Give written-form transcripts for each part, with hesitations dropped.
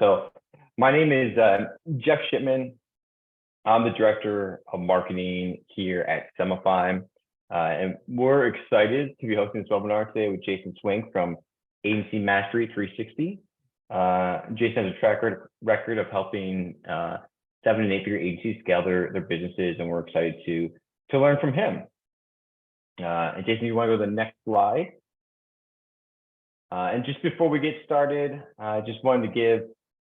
So my name is Jeff Shipman. I'm the director of marketing here at Semify. And we're excited to be hosting this webinar today with Jason Swenk from Agency Mastery 360. Jason has a track record of helping 7- and 8-figure agencies scale their businesses, and we're excited to learn from him. And Jason, you want to go to the next slide? And just before we get started, I just wanted to give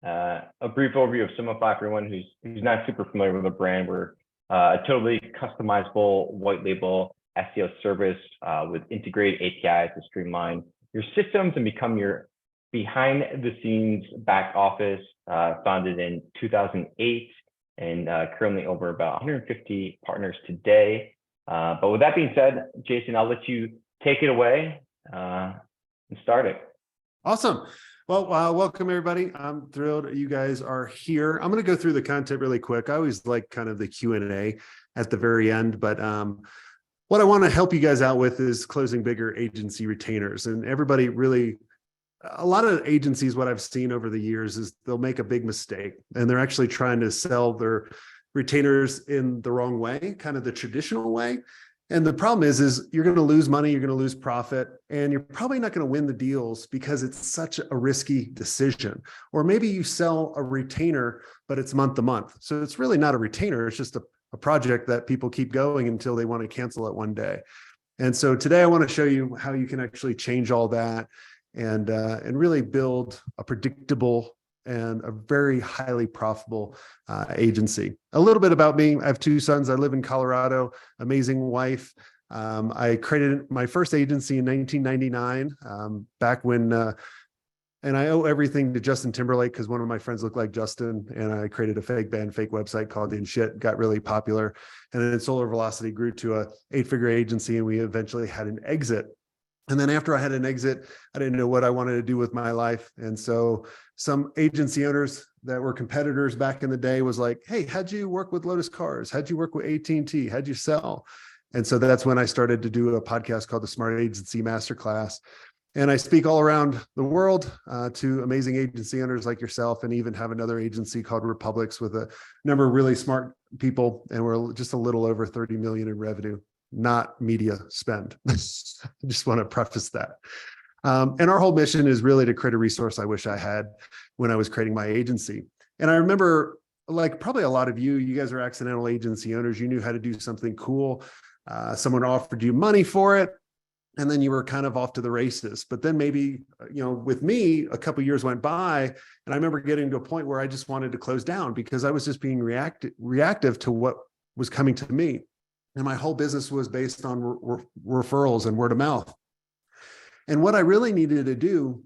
a brief overview of Semify for anyone who's not super familiar with the brand. We're a totally customizable white label SEO service with integrated APIs to streamline your systems and become your behind the scenes back office, founded in 2008 and currently over about 150 partners today. But with that being said, Jason, I'll let you take it away and start it. Awesome. Well, welcome everybody. I'm thrilled you guys are here. I'm going to go through the content really quick. I always like kind of the Q&A at the very end, but what I want to help you guys out with is closing bigger agency retainers. And everybody really, a lot of agencies, what I've seen over the years is they'll make a big mistake and they're actually trying to sell their retainers in the wrong way, kind of the traditional way. And the problem is you're going to lose money, you're going to lose profit, and you're probably not going to win the deals because it's such a risky decision. Or maybe you sell a retainer, but it's month to month. So it's really not a retainer. It's just a project that people keep going until they want to cancel it one day. And so today I want to show you how you can actually change all that and really build a predictable and a very highly profitable agency. A little bit about me. I have 2 sons. I live in Colorado, amazing wife. I created my first agency in 1999, back when, and I owe everything to Justin Timberlake because one of my friends looked like Justin, and I created a fake band, fake website called In Shit, got really popular. And then Solar Velocity grew to a 8-figure agency, and we eventually had an exit. And then after I had an exit, I didn't know what I wanted to do with my life. And so some agency owners that were competitors back in the day was like, hey, how'd you work with Lotus Cars? How'd you work with AT&T? How'd you sell? And so that's when I started to do a podcast called the Smart Agency Masterclass. And I speak all around the world to amazing agency owners like yourself, and even have another agency called Republics with a number of really smart people. And we're just a little over 30 million in revenue. Not media spend. I just want to preface that. And our whole mission is really to create a resource I wish I had when I was creating my agency. And I remember, like probably a lot of you guys are accidental agency owners. You knew how to do something cool. Someone offered you money for it, and then you were kind of off to the races. But then maybe, with me, a couple of years went by, and I remember getting to a point where I just wanted to close down because I was just being reactive to what was coming to me. And my whole business was based on referrals and word of mouth. And what I really needed to do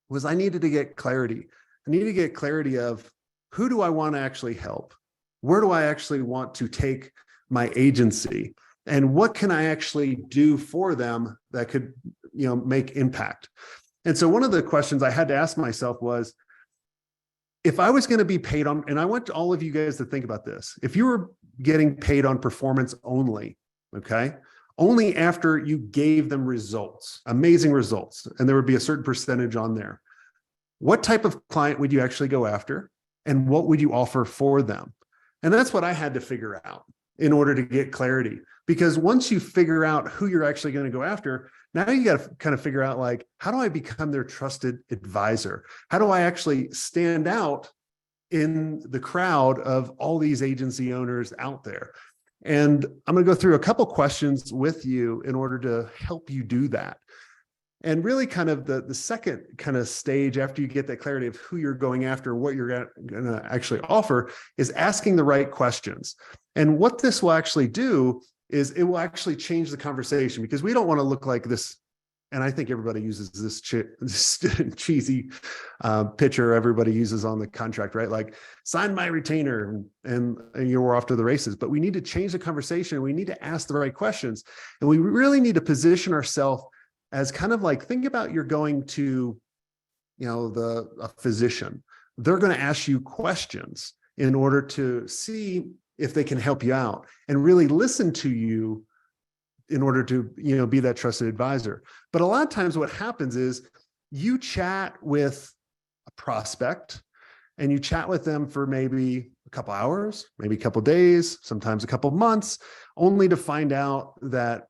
was I needed to get clarity. I needed to get clarity of who do I want to actually help? Where do I actually want to take my agency? And what can I actually do for them that could, make impact? And so one of the questions I had to ask myself was, if I was going to be paid on, and I want all of you guys to think about this, if you were getting paid on performance only, okay, only after you gave them results, amazing results, and there would be a certain percentage on there, what type of client would you actually go after, and what would you offer for them? And that's what I had to figure out in order to get clarity. Because once you figure out who you're actually going to go after, now you got to kind of figure out, like, how do I become their trusted advisor? How do I actually stand out in the crowd of all these agency owners out there? And I'm going to go through a couple questions with you in order to help you do that. And really kind of the second kind of stage after you get that clarity of who you're going after, what you're going to actually offer, is asking the right questions. And what this will actually do is it will actually change the conversation, because we don't want to look like this. And I think everybody uses this cheesy picture everybody uses on the contract, right? Like, sign my retainer and you're off to the races. But we need to change the conversation. We need to ask the right questions. And we really need to position ourselves as kind of like, think about you're going to, a physician. They're going to ask you questions in order to see if they can help you out, and really listen to you in order to, be that trusted advisor. But a lot of times what happens is you chat with a prospect and you chat with them for maybe a couple hours, maybe a couple days, sometimes a couple months, only to find out that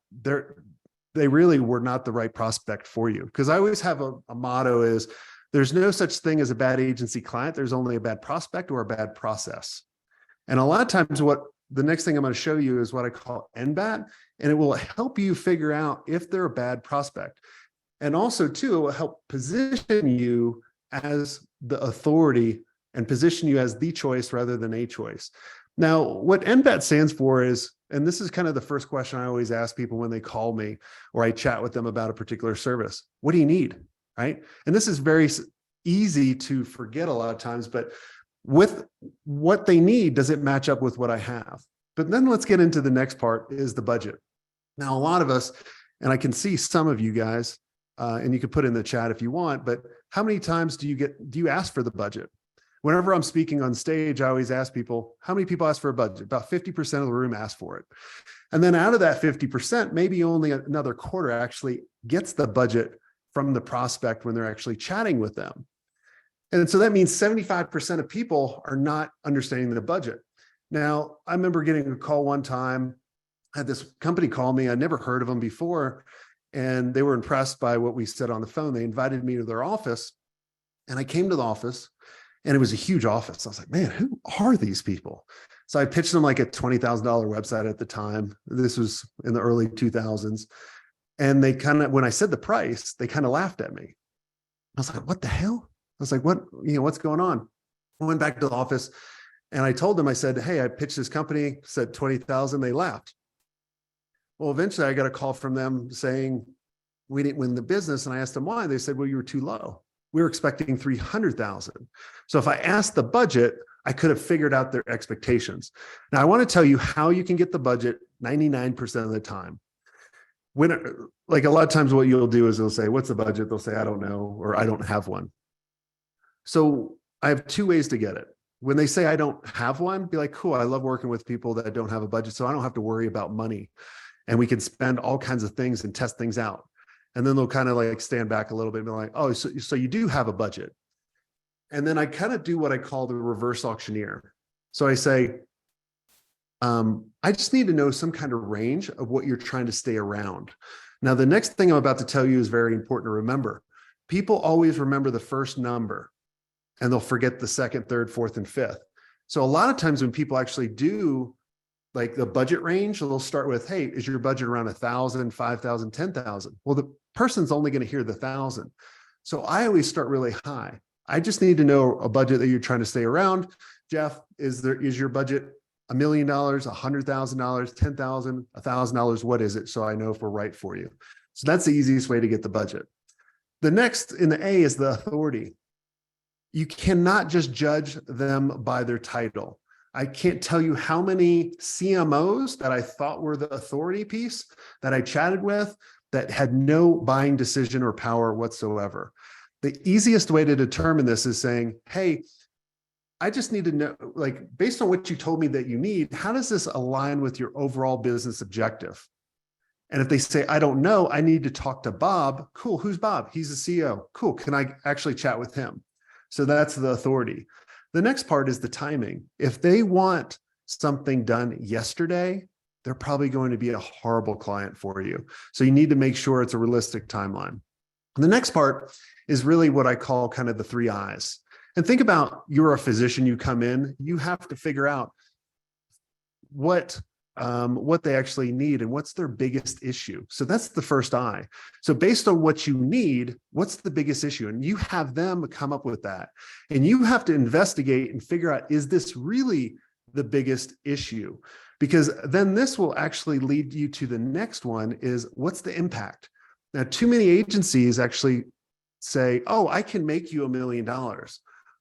they really were not the right prospect for you. Because I always have a motto is there's no such thing as a bad agency client. There's only a bad prospect or a bad process. And a lot of times what the next thing I'm going to show you is what I call NBAT, and it will help you figure out if they're a bad prospect. And also too, it will help position you as the authority and position you as the choice rather than a choice. Now, what NBAT stands for is, and this is kind of the first question I always ask people when they call me or I chat with them about a particular service. What do you need? Right? And this is very easy to forget a lot of times, but with what they need, does it match up with what I have? But then let's get into the next part is the budget. Now, a lot of us, and I can see some of you guys, and you can put in the chat if you want, but how many times do you ask for the budget? Whenever I'm speaking on stage, I always ask people, how many people ask for a budget? About 50% of the room ask for it. And then out of that 50%, maybe only another quarter actually gets the budget from the prospect when they're actually chatting with them. And so that means 75% of people are not understanding the budget. Now, I remember getting a call one time, I had this company call me, I'd never heard of them before, and they were impressed by what we said on the phone. They invited me to their office, and I came to the office, and it was a huge office. I was like, man, who are these people? So I pitched them like a $20,000 website at the time. This was in the early 2000s. And they kind of, when I said the price, they kind of laughed at me. I was like, what the hell? I was like, what's going on? I went back to the office and I told them, I said, hey, I pitched this company, said 20,000. They laughed. Well, eventually I got a call from them saying we didn't win the business. And I asked them why. They said, well, you were too low. We were expecting 300,000. So if I asked the budget, I could have figured out their expectations. Now I want to tell you how you can get the budget 99% of the time. When, like a lot of times what you'll do is they'll say, what's the budget? They'll say, I don't know, or I don't have one. So I have two ways to get it. When they say I don't have one, be like, cool, I love working with people that don't have a budget, so I don't have to worry about money. And we can spend all kinds of things and test things out. And then they'll kind of like stand back a little bit and be like, oh, so you do have a budget. And then I kind of do what I call the reverse auctioneer. So I say, I just need to know some kind of range of what you're trying to stay around. Now, the next thing I'm about to tell you is very important to remember. People always remember the first number and they'll forget the second, third, fourth, and fifth. So a lot of times when people actually do like the budget range, they'll start with, hey, is your budget around 1,000, 5,000, 10,000? Well, the person's only going to hear the 1,000. So I always start really high. I just need to know a budget that you're trying to stay around. Jeff, is your budget $1 million, $100,000, $10,000, $1,000? What is it? So I know if we're right for you. So that's the easiest way to get the budget. The next in the A is the authority. You cannot just judge them by their title. I can't tell you how many CMOs that I thought were the authority piece that I chatted with that had no buying decision or power whatsoever. The easiest way to determine this is saying, hey, I just need to know, like, based on what you told me that you need, how does this align with your overall business objective? And if they say, I don't know, I need to talk to Bob. Cool. Who's Bob? He's the CEO. Cool. Can I actually chat with him? So that's the authority. The next part is the timing. If they want something done yesterday, they're probably going to be a horrible client for you. So you need to make sure it's a realistic timeline. And the next part is really what I call kind of the 3 I's. And think about, you're a physician, you come in, you have to figure out what they actually need and what's their biggest issue. So that's the first I. So based on what you need, what's the biggest issue? And you have them come up with that. And you have to investigate and figure out, is this really the biggest issue? Because then this will actually lead you to the next one is, what's the impact? Now, too many agencies actually say, oh, I can make you $1 million.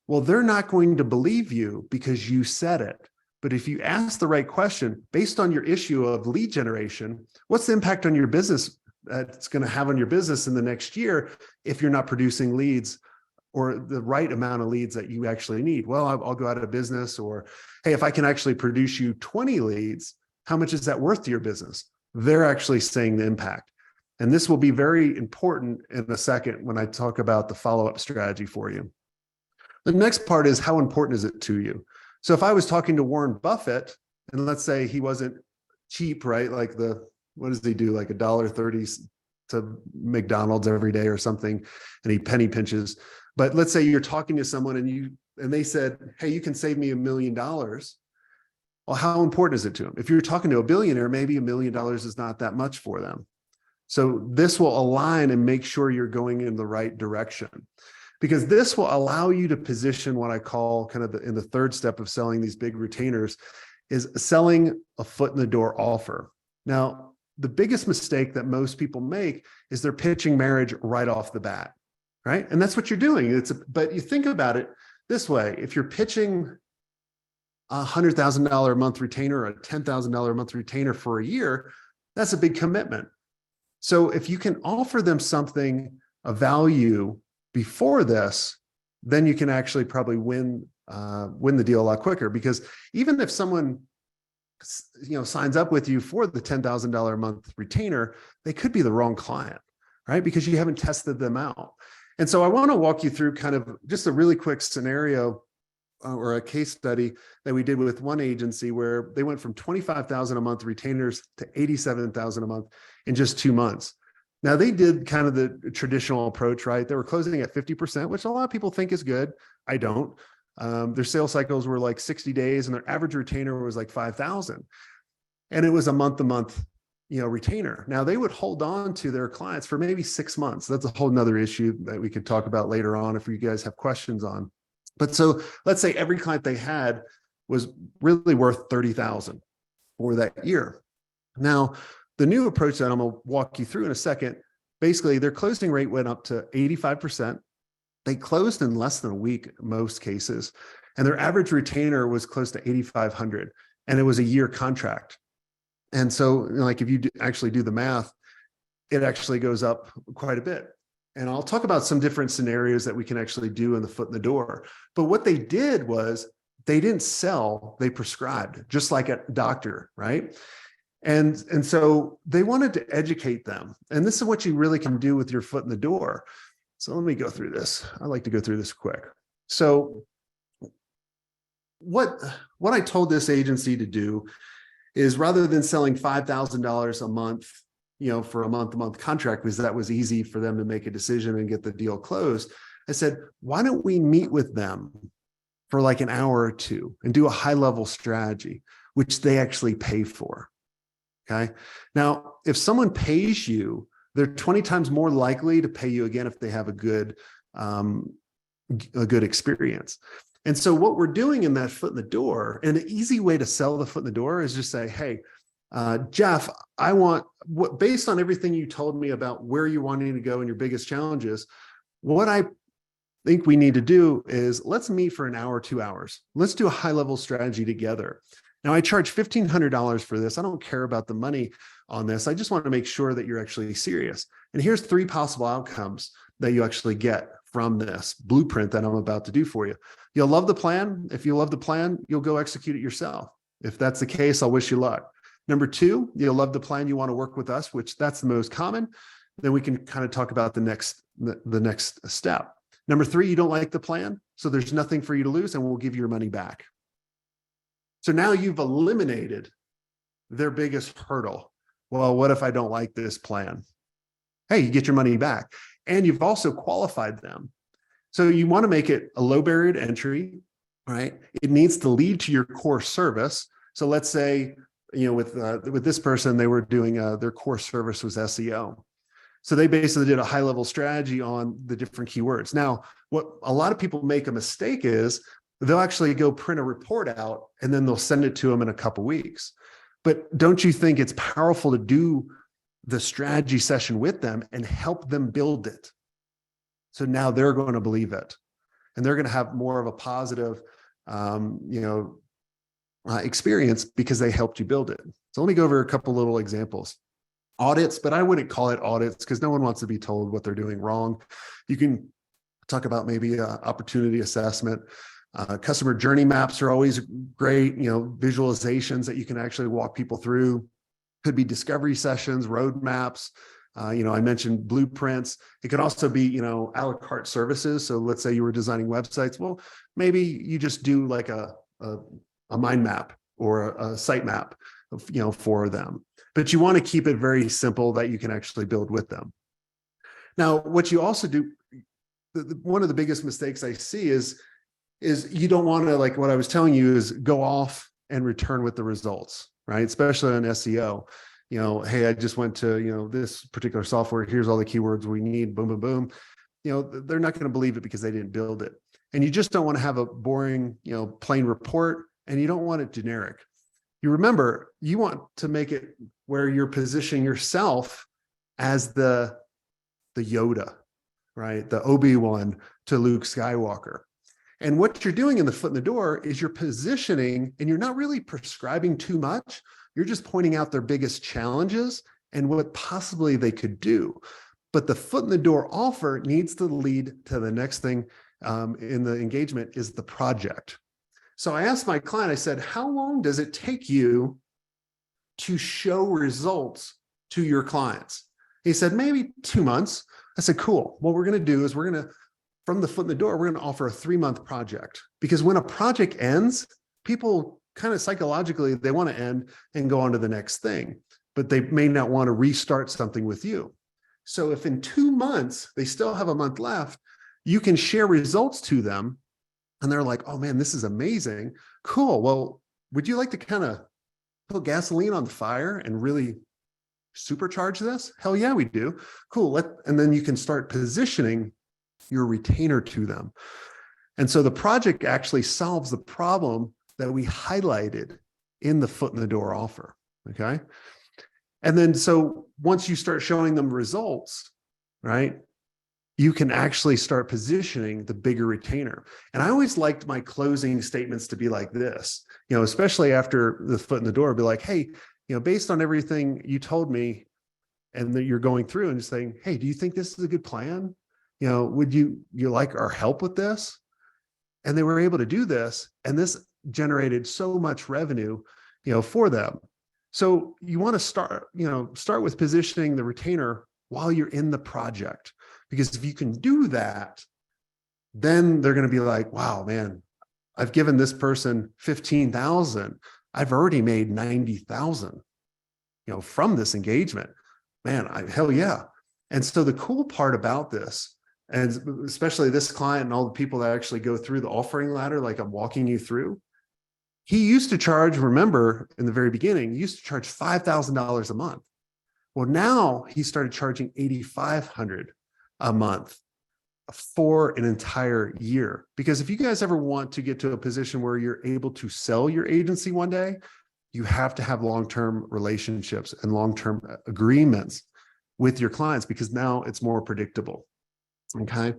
Well, they're not going to believe you because you said it. But if you ask the right question, based on your issue of lead generation, what's the impact on your business that's going to have on your business in the next year if you're not producing leads or the right amount of leads that you actually need? Well, I'll go out of business. Or, hey, if I can actually produce you 20 leads, how much is that worth to your business? They're actually saying the impact. And this will be very important in a second when I talk about the follow-up strategy for you. The next part is how important is it to you? So if I was talking to Warren Buffett, and let's say he wasn't cheap, right? Like what does he do? Like $1.30 to McDonald's every day or something, and he penny pinches. But let's say you're talking to someone and they said, hey, you can save me $1 million. Well, how important is it to them? If you're talking to a billionaire, maybe $1 million is not that much for them. So this will align and make sure you're going in the right direction, because this will allow you to position what I call kind of in the third step of selling these big retainers is selling a foot in the door offer. Now, the biggest mistake that most people make is they're pitching marriage right off the bat, right? And that's what you're doing. But you think about it this way: if you're pitching a $100,000 a month retainer or a $10,000 a month retainer for a year, that's a big commitment. So if you can offer them something of value before this, then you can actually probably win the deal a lot quicker. Because even if someone signs up with you for the $10,000 a month retainer, they could be the wrong client, right? Because you haven't tested them out. And so I want to walk you through kind of just a really quick scenario or a case study that we did with one agency where they went from 25,000 a month retainers to 87,000 a month in just 2 months. Now they did kind of the traditional approach, right? They were closing at 50%, which a lot of people think is good. I don't. Their sales cycles were like 60 days and their average retainer was like 5,000. And it was a month-to-month, retainer. Now they would hold on to their clients for maybe 6 months. That's a whole nother issue that we could talk about later on if you guys have questions on. But so let's say every client they had was really worth 30,000 for that year. Now, the new approach that I'm going to walk you through in a second, basically their closing rate went up to 85%. They closed in less than a week, in most cases. And their average retainer was close to 8,500, and it was a year contract. And so like if you actually do the math, it actually goes up quite a bit. And I'll talk about some different scenarios that we can actually do in the foot in the door. But what they did was they didn't sell, they prescribed, just like a doctor, right? And so they wanted to educate them. And this is what you really can do with your foot in the door. So let me go through this. I like to go through this quick. So what I told this agency to do is, rather than selling $5,000 a month, for a month-to-month contract, because that was easy for them to make a decision and get the deal closed, I said, why don't we meet with them for like an hour or two and do a high-level strategy, which they actually pay for. Okay. Now, if someone pays you, they're 20 times more likely to pay you again if they have a good experience. And so what we're doing in that foot in the door, and an easy way to sell the foot in the door is just say, hey, Jeff, I want based on everything you told me about where you're wanting to go and your biggest challenges, what I think we need to do is let's meet for an hour, 2 hours. Let's do a high-level strategy together. Now, I charge $1,500 for this. I don't care about the money on this. I just want to make sure that you're actually serious. And here's 3 possible outcomes that you actually get from this blueprint that I'm about to do for you. You'll love the plan. If you love the plan, you'll go execute it yourself. If that's the case, I'll wish you luck. Number 2, you'll love the plan. You want to work with us, which that's the most common. Then we can kind of talk about the next step. Number 3, you don't like the plan. So there's nothing for you to lose and we'll give you your money back. So now you've eliminated their biggest hurdle. Well, what if I don't like this plan? Hey, you get your money back. And you've also qualified them. So you want to make it a low barrier to entry, right? It needs to lead to your core service. So let's say, with this person, they were doing their core service was SEO. So they basically did a high-level strategy on the different keywords. Now, what a lot of people make a mistake is they'll actually go print a report out and then they'll send it to them in a couple of weeks. But don't you think it's powerful to do the strategy session with them and help them build it? So now they're going to believe it and they're going to have more of a positive, experience because they helped you build it. So let me go over a couple little examples. Audits, but I wouldn't call it audits because no one wants to be told what they're doing wrong. You can talk about maybe opportunity assessment. Customer journey maps are always great, visualizations that you can actually walk people through. Could be discovery sessions, road maps, I mentioned blueprints. It could also be, a la carte services. So let's say you were designing websites. Well, maybe you just do like a mind map or a site map, for them. But you want to keep it very simple that you can actually build with them. Now, what you also do, one of the biggest mistakes I see is you don't want to, like what I was telling you, is go off and return with the results, right? Especially on SEO. Hey, I just went to, this particular software. Here's all the keywords we need. Boom, boom, boom. They're not going to believe it because they didn't build it. And you just don't want to have a boring, plain report, and you don't want it generic. You remember, you want to make it where you're positioning yourself as the Yoda, right? The Obi-Wan to Luke Skywalker. And what you're doing in the foot in the door is you're positioning, and you're not really prescribing too much. You're just pointing out their biggest challenges and what possibly they could do. But the foot in the door offer needs to lead to the next thing in the engagement, is the project. So I asked my client, I said, how long does it take you to show results to your clients? He said, maybe 2 months. I said, cool. What we're going to do is from the foot in the door, we're going to offer a 3-month project, because when a project ends, people kind of psychologically, they want to end and go on to the next thing, but they may not want to restart something with you. So if in 2 months, they still have a month left, you can share results to them, and they're like, oh man, this is amazing. Cool. Well, would you like to kind of put gasoline on the fire and really supercharge this? Hell yeah, we do. Cool. And then you can start positioning your retainer to them. And so the project actually solves the problem that we highlighted in the foot in the door offer. Okay. And then, so once you start showing them results, right, you can actually start positioning the bigger retainer. And I always liked my closing statements to be like this, especially after the foot in the door, be like, hey, based on everything you told me and that you're going through, and saying, hey, do you think this is a good plan? Would you like our help with this? And they were able to do this, and this generated so much revenue, for them. So you want to start with positioning the retainer while you're in the project, because if you can do that, then they're going to be like, wow, man, I've given this person 15,000. I've already made 90,000, from this engagement, man, hell yeah. And so the cool part about this, and especially this client and all the people that actually go through the offering ladder, like I'm walking you through, he used to charge, remember in the very beginning, he used to charge $5,000 a month. Well, now he started charging $8,500 a month for an entire year. Because if you guys ever want to get to a position where you're able to sell your agency one day, you have to have long-term relationships and long-term agreements with your clients, because now it's more predictable. Okay.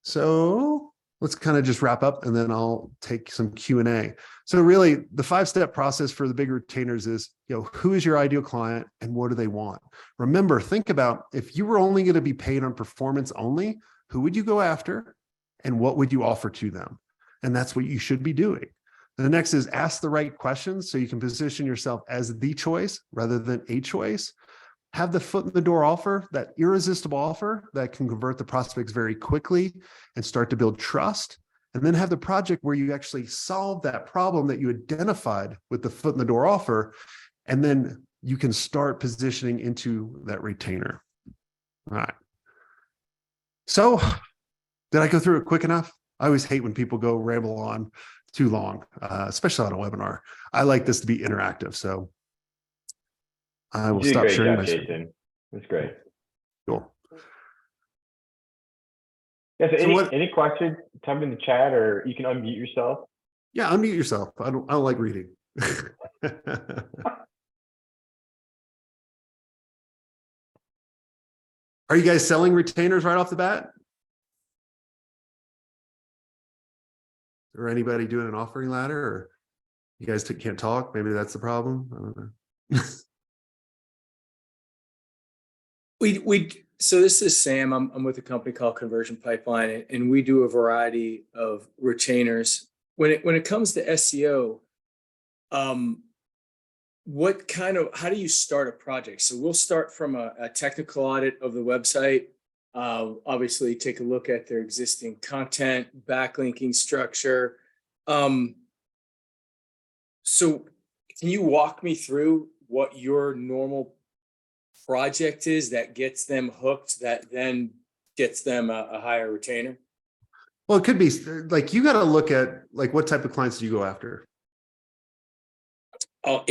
So let's kind of just wrap up, and then I'll take some Q&A. So really the 5-step process for the big retainers is, who is your ideal client and what do they want? Remember, think about, if you were only going to be paid on performance only, who would you go after and what would you offer to them? And that's what you should be doing. The next is ask the right questions so you can position yourself as the choice rather than a choice. Have the foot in the door offer, that irresistible offer that can convert the prospects very quickly and start to build trust. And then have the project where you actually solve that problem that you identified with the foot in the door offer. And then you can start positioning into that retainer. All right. So did I go through it quick enough? I always hate when people go ramble on too long, especially on a webinar. I like this to be interactive. So I will stop sharing my screen. Jason. That's great. Cool. Yeah, so any questions, type in the chat, or you can unmute yourself. Yeah, unmute yourself. I don't like reading. Are you guys selling retainers right off the bat? Or anybody doing an offering ladder? Or you guys can't talk? Maybe that's the problem. I don't know. So this is Sam. I'm with a company called Conversion Pipeline, and we do a variety of retainers. When it comes to SEO, how do you start a project? So we'll start from a technical audit of the website. Obviously take a look at their existing content, backlinking structure. So can you walk me through what your normal project is that gets them hooked, that then gets them a higher retainer? Well, it could be like, you got to look at like, what type of clients do you go after? Oh,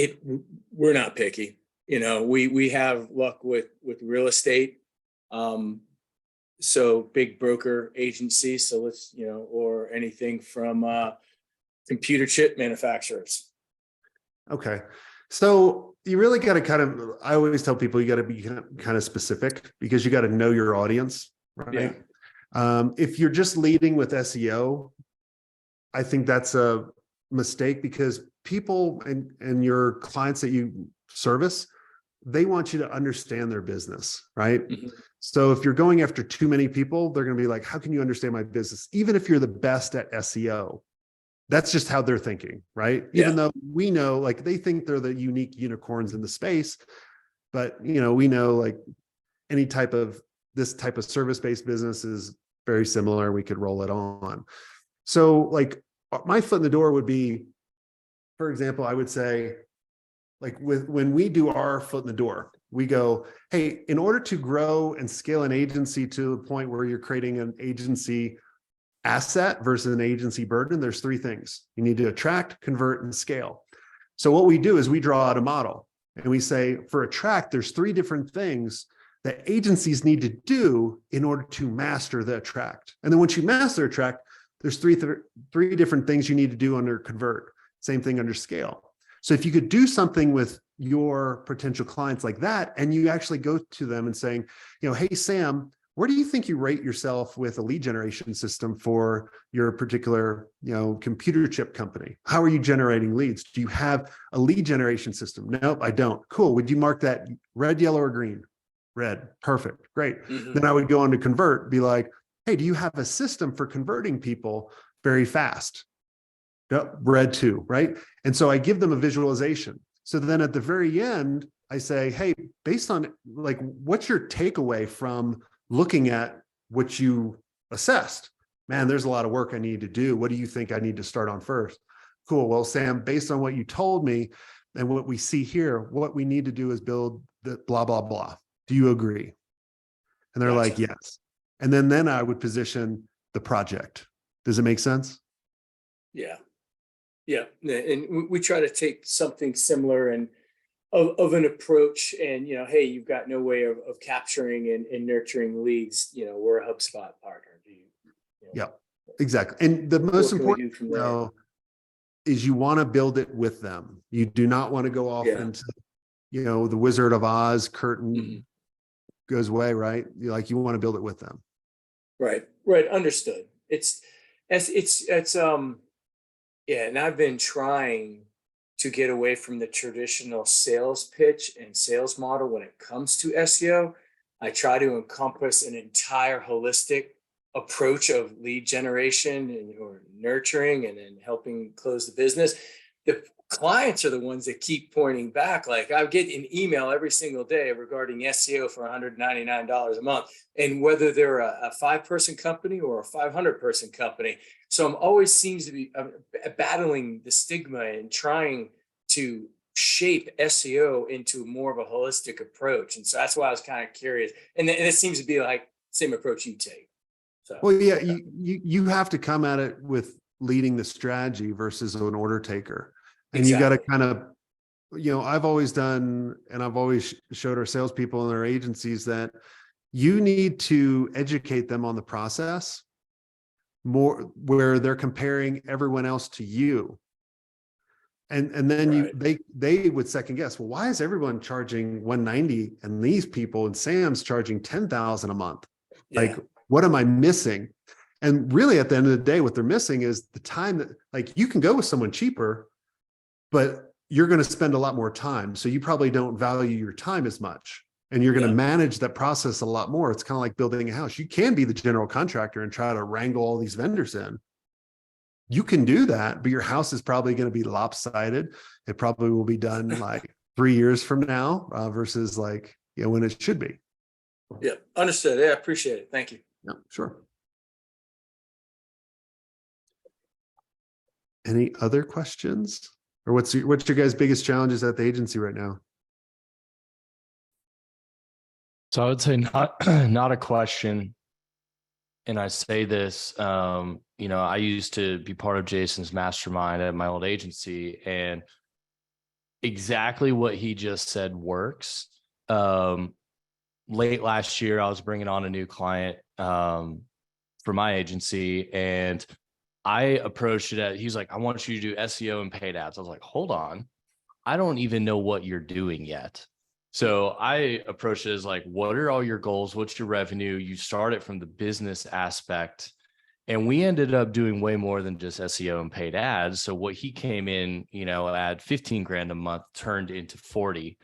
we're not picky. We have luck with real estate. So big broker agencies. So let's, or anything from computer chip manufacturers. Okay. So you really got to I always tell people you got to be kind of specific, because you got to know your audience, right? Yeah. If you're just leading with SEO, I think that's a mistake, because people and your clients that you service, they want you to understand their business, right? Mm-hmm. So if you're going after too many people, they're going to be like, how can you understand my business? Even if you're the best at SEO, that's just how they're thinking, right? Yeah. Even though we know, like, they think they're the unique unicorns in the space, but we know, like, this type of service-based business is very similar. We could roll it on. So like, my foot in the door would be, for example, I would say, like, when we do our foot in the door, we go, hey, in order to grow and scale an agency to the point where you're creating an agency asset versus an agency burden, there's three things. You need to attract, convert, and scale. So what we do is we draw out a model, and we say, for attract, there's three different things that agencies need to do in order to master the attract. And then once you master attract, there's three different things you need to do under convert. Same thing under scale. So if you could do something with your potential clients like that, and you actually go to them and saying, hey, Sam, where do you think you rate yourself with a lead generation system for your particular, computer chip company? How are you generating leads? Do you have a lead generation system? Nope, I don't. Cool. Would you mark that red, yellow, or green? Red. Perfect. Great. Mm-hmm. Then I would go on to convert, be like, hey, do you have a system for converting people very fast? Yep, red too, right? And so I give them a visualization. So then at the very end, I say, hey, based on, like, what's your takeaway from looking at what you assessed? Man, there's a lot of work I need to do. What do you think I need to start on first? Cool. Well, Sam, based on what you told me and what we see here, what we need to do is build the blah, blah, blah. Do you agree? And they're like, yes. And then I would position the project. Does it make sense? Yeah. Yeah. And we try to take something similar and of an approach, and, hey, you've got no way of capturing and nurturing leads. We're a HubSpot partner. Yeah, exactly. And the most important thing, though, is you want to build it with them. You do not want to go off into, the Wizard of Oz curtain goes away, right? You want to build it with them. Right. Understood. And I've been trying to get away from the traditional sales pitch and sales model when it comes to SEO. I try to encompass an entire holistic approach of lead generation or nurturing and then helping close the business. The clients are the ones that keep pointing back. Like, I get an email every single day regarding SEO for $199 a month, and whether they're a 5-person company or a 500-person company. So I'm always seems to be battling the stigma and trying to shape SEO into more of a holistic approach. And so that's why I was kind of curious. And it seems to be like same approach you take. So, well, yeah, you have to come at it with leading the strategy versus an order taker. And you got to kind of, I've always done, and I've always showed our salespeople and their agencies that you need to educate them on the process more, where they're comparing everyone else to you. And then they would second guess, well, why is everyone charging $190 and these people and Sam's charging $10,000 a month? Yeah. Like, what am I missing? And really, at the end of the day, what they're missing is the time that, like, you can go with someone cheaper, but you're going to spend a lot more time. So you probably don't value your time as much, and you're going to manage that process a lot more. It's kind of like building a house. You can be the general contractor and try to wrangle all these vendors in. You can do that, but your house is probably going to be lopsided. It probably will be done like 3 years from now versus like, when it should be. Yeah, understood. Yeah, appreciate it. Thank you. Yeah, sure. Any other questions? Or what's your guys' biggest challenges at the agency right now? So I would say not a question. And I say this, I used to be part of Jason's mastermind at my old agency, and exactly what he just said works. Late last year, I was bringing on a new client for my agency, and I approached it at, he's like, I want you to do SEO and paid ads. I was like, hold on, I don't even know what you're doing yet. So I approached it as like, what are all your goals? What's your revenue? You start it from the business aspect. And we ended up doing way more than just SEO and paid ads. So what he came in, at 15 grand a month turned into 40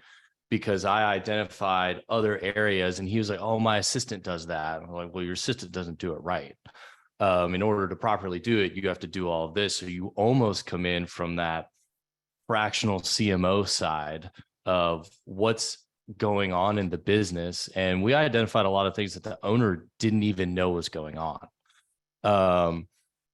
because I identified other areas, and he was like, oh, my assistant does that. I'm like, well, your assistant doesn't do it right. In order to properly do it, you have to do all of this. So you almost come in from that fractional CMO side of what's going on in the business. And we identified a lot of things that the owner didn't even know was going on.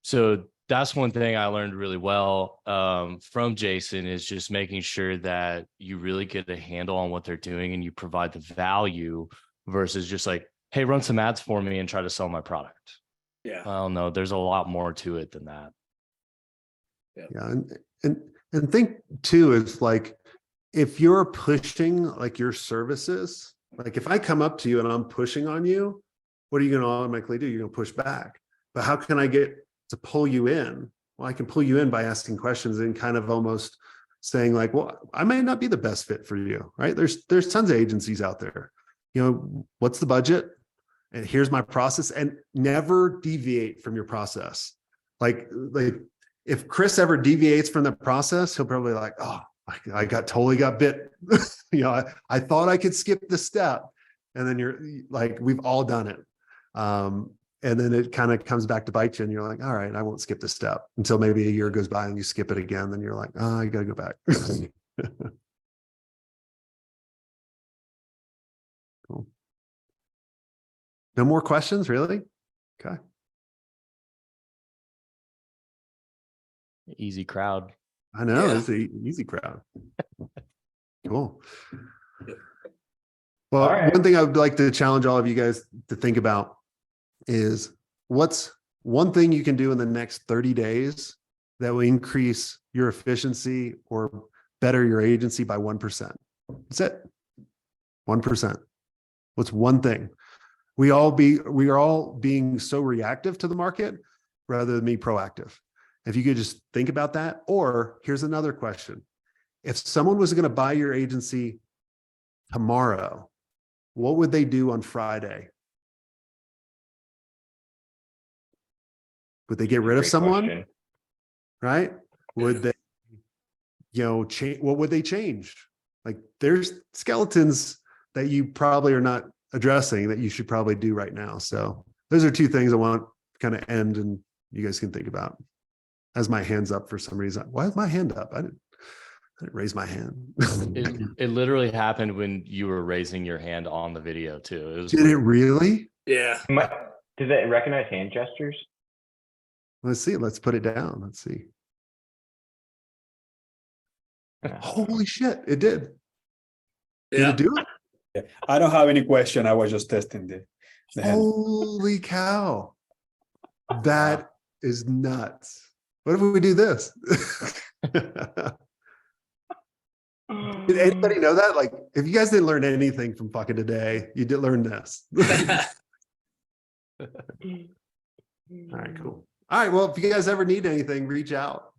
So that's one thing I learned really well from Jason, is just making sure that you really get a handle on what they're doing and you provide the value versus just like, hey, run some ads for me and try to sell my product. Yeah. Well, no, there's a lot more to it than that. Yeah. And think too, is like, if you're pushing like your services, like if I come up to you and I'm pushing on you, what are you going to automatically do? You're going to push back. But how can I get to pull you in? Well, I can pull you in by asking questions and kind of almost saying like, well, I may not be the best fit for you, right? There's tons of agencies out there. What's the budget? And here's my process, and never deviate from your process. Like if Chris ever deviates from the process, he'll probably like, oh, I totally got bit. I thought I could skip the step. And then you're like, we've all done it. And then it kind of comes back to bite you, and you're like, all right, I won't skip the step until maybe a year goes by and you skip it again. Then you're like, oh, I got to go back. Cool. No more questions, really? Okay. Easy crowd. I know, Yeah. it's an easy crowd. Cool. Well, All right. one thing I would like to challenge all of you guys to think about is, what's one thing you can do in the next 30 days that will increase your efficiency or better your agency by 1%? That's it. 1%. What's one thing? We are all being so reactive to the market rather than being proactive. If you could just think about that. Or here's another question. If someone was going to buy your agency tomorrow, what would they do on Friday? Would they get rid of Great someone? question. Right? Would they, change? What would they change? Like, there's skeletons that you probably are not addressing that you should probably do right now. So those are two things I want to kind of end, and you guys can think about. As my hand's up for some reason. Why is my hand up? I didn't raise my hand. It literally happened when you were raising your hand on the video too. Did it really? Yeah. Does it recognize hand gestures? Let's see. Let's put it down. Let's see. Holy shit. It did. Did Yeah. it do it? I don't have any question. I was just testing the hand. Holy cow. That is nuts. What if we do this? Did anybody know that? Like, if you guys didn't learn anything from fucking today, you did learn this. All right, cool. All right. Well, if you guys ever need anything, reach out.